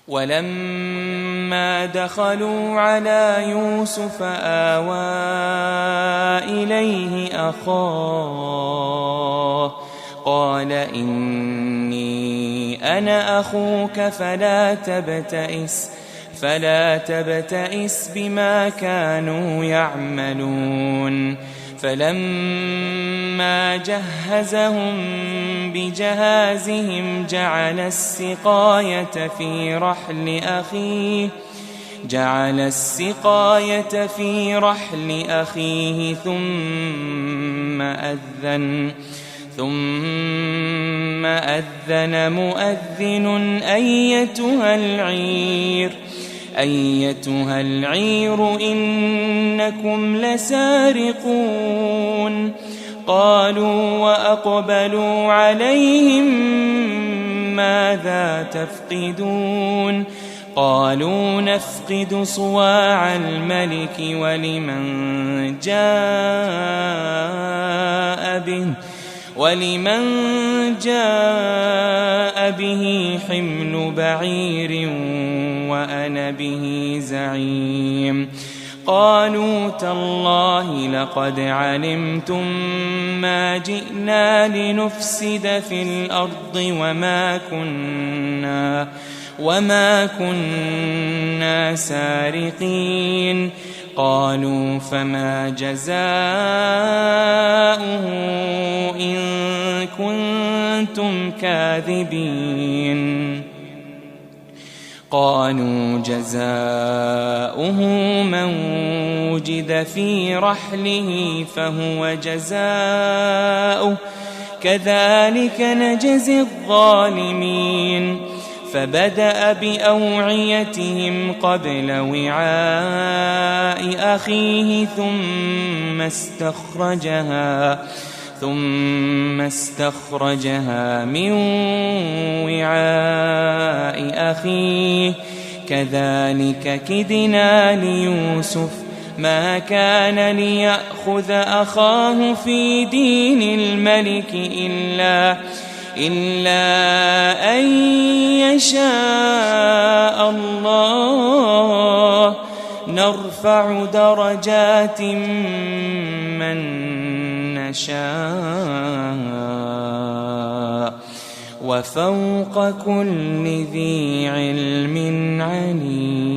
ولما دخلوا على يوسف آوى إليه أخاه قال إني أنا أخوك فلا تبتئس بما كانوا يعملون فلما جهزهم بجهازهم جعل السقاية في رحل أخيه ثم أذن مؤذن أيتها العير إنكم لسارقون قالوا وأقبلوا عليهم ماذا تفقدون قالوا نفقد صواع الملك ولمن جاء به حمل بعير وأنا به زعيم قالوا تالله لقد علمتم ما جئنا لنفسد في الأرض وما كنا سارقين قالوا فما جزاؤه إن كنتم كاذبين قالوا جزاؤه من وجد في رحله فهو جزاؤه كذلك نجزي الظالمين فبدأ بأوعيتهم قبل وعاء أخيه ثم استخرجها من وعاء أخيه كذلك كدنا ليوسف ما كان ليأخذ أخاه في دين الملك إلا أن يشاء الله نرفع درجات من نشاء وفوق كل ذي علم عليم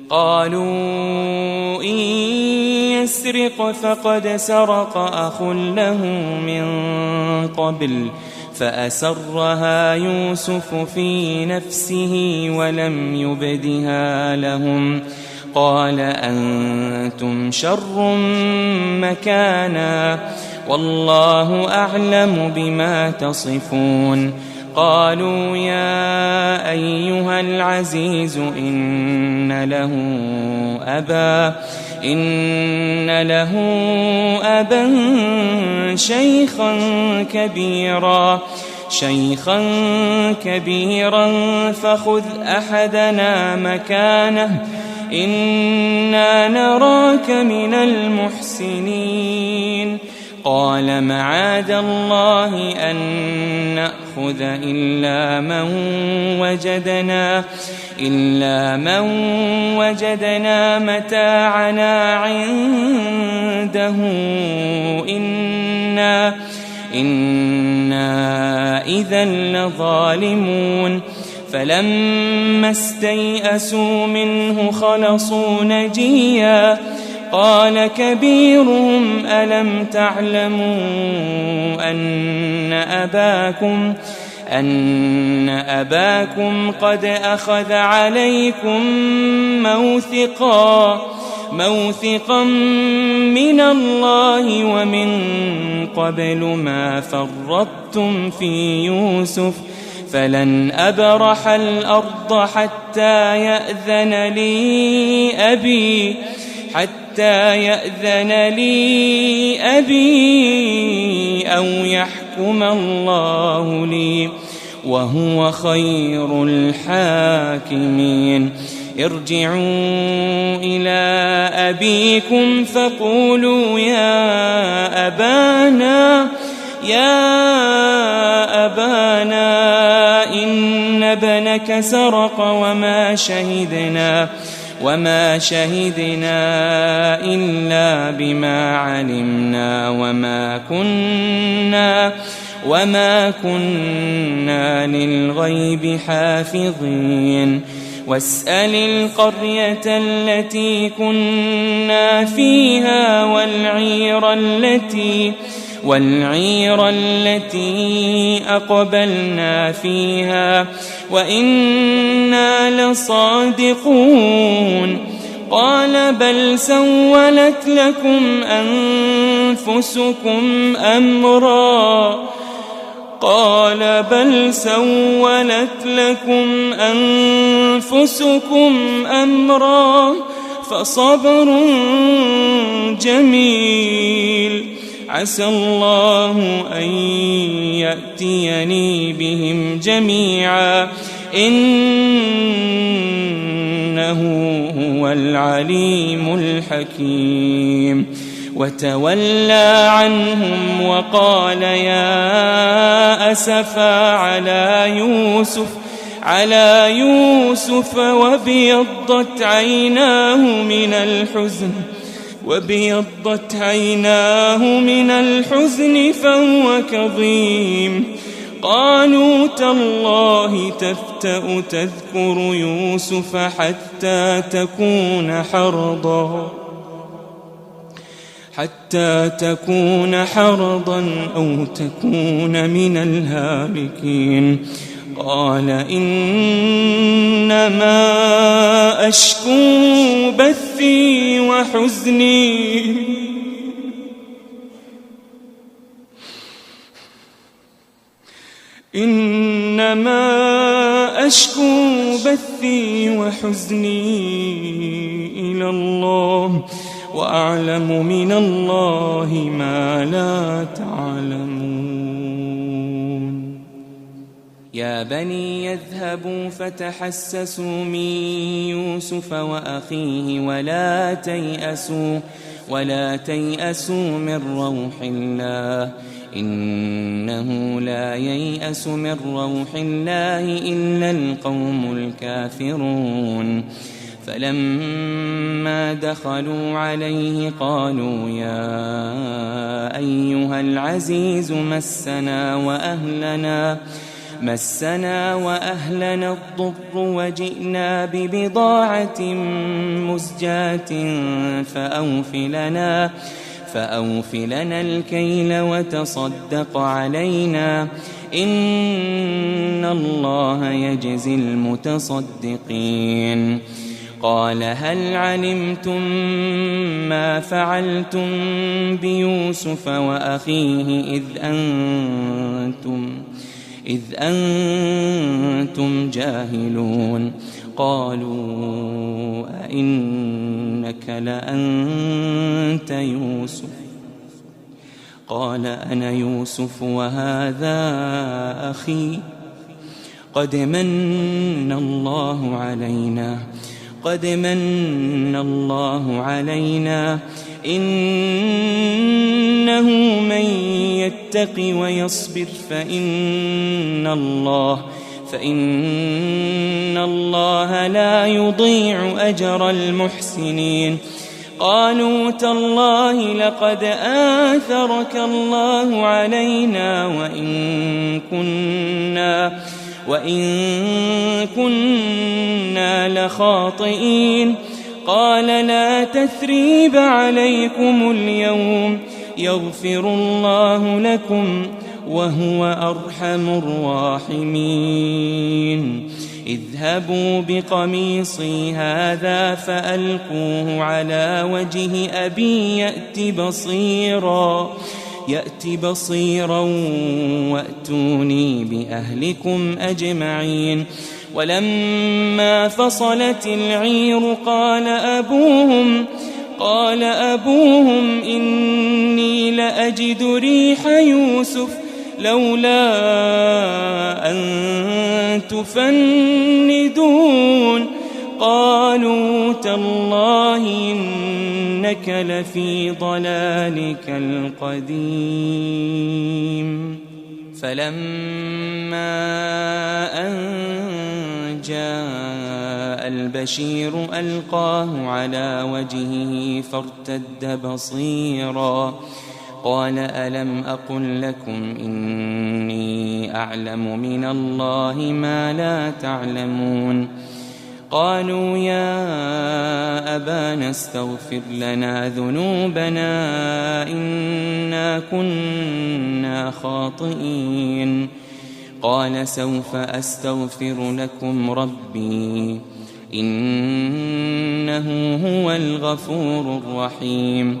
قالوا إن يسرق فقد سرق أخ له من قبل فأسرها يوسف في نفسه ولم يبدها لهم قال أنتم شر مكانا والله أعلم بما تصفون قالوا يا أيها العزيز إن له أبا شيخا كبيرا فخذ أحدنا مكانه إنا نراك من المحسنين قال معاذ الله أن نأخذ إلا من وجدنا متاعنا عنده إنا إذا لظالمون فلما استيئسوا منه خلصوا نجيا قال كبيرهم ألم تعلموا أن أباكم قد أخذ عليكم موثقا من الله ومن قبل ما فرطتم في يوسف فلن أبرح الأرض حتى يأذن لي أبي أو يحكم الله لي وهو خير الحاكمين ارجعوا إلى أبيكم فقولوا يا أبانا إن ابنك سرق وما شهدنا إلا بما علمنا وما كنا للغيب حافظين واسأل القرية التي كنا فيها والعير التي أقبلنا فيها وإنا لصادقون قال بل سولت لكم أنفسكم أمرا فصبر جميل عسى الله أن يأتيني بهم جميعا إنه هو العليم الحكيم وتولى عنهم وقال يا أسفا على يوسف وابيضت عيناه من الحزن فهو كظيم قالوا تالله تفتأ تذكر يوسف حتى تكون حرضا أو تكون من الهالكين قال إنما أشكو بثي وحزني إلى الله وأعلم من الله ما لا تعلمون يا بني يذهبوا فتحسسوا من يوسف وأخيه ولا تيأسوا من روح الله إنه لا ييأس من روح الله إلا القوم الكافرون فلما دخلوا عليه قالوا يا أيها العزيز مسنا وأهلنا الضر وجئنا ببضاعة مزجاة فأوف لنا الكيل وتصدق علينا إن الله يجزي المتصدقين قال هل علمتم ما فعلتم بيوسف وأخيه إذ أنتم جاهلون قالوا أئنك لأنت يوسف قال أنا يوسف وهذا أخي قد من الله علينا إنه من يتق ويصبر فإن الله لا يضيع أجر المحسنين قالوا تالله لقد آثرك الله علينا وإن كنا لخاطئين قال لا تثريب عليكم اليوم يغفر الله لكم وهو أرحم الراحمين اذهبوا بقميصي هذا فألقوه على وجه أبي يأت بصيرا وأتوني بأهلكم أجمعين ولما فصلت العير قال أبوهم إني لأجد ريح يوسف لولا أن تفندون قالوا تالله إنك لفي ضلالك القديم فلما أن البشير ألقاه على وجهه فارتد بصيرا قال ألم أقل لكم إني أعلم من الله ما لا تعلمون قالوا يا أبانا استغفر لنا ذنوبنا إنا كنا خاطئين قال سوف أستغفر لكم ربي إنه هو الغفور الرحيم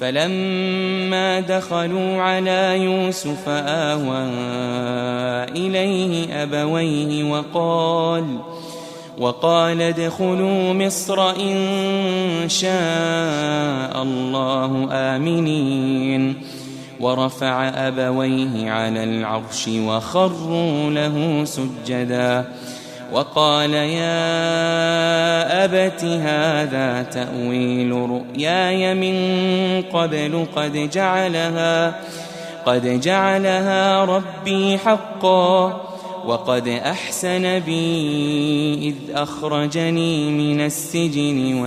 فلما دخلوا على يوسف آوى إليه أبويه وقال ادخلوا مصر إن شاء الله آمنين ورفع أبويه على العرش وخروا له سجدا وقال يا أبت هذا تأويل رؤياي من قبل قد جعلها ربي حقا وقد أحسن بي إذ أخرجني من السجن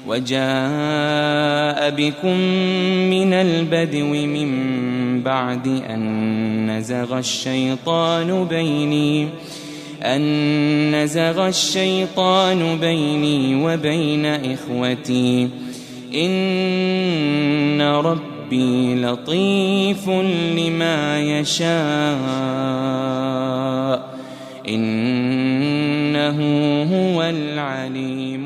وجاء بكم من البدو من بعد أن نزغ الشيطان بيني وبين إخوتي إن ربي لطيف لما يشاء إنه هو العليم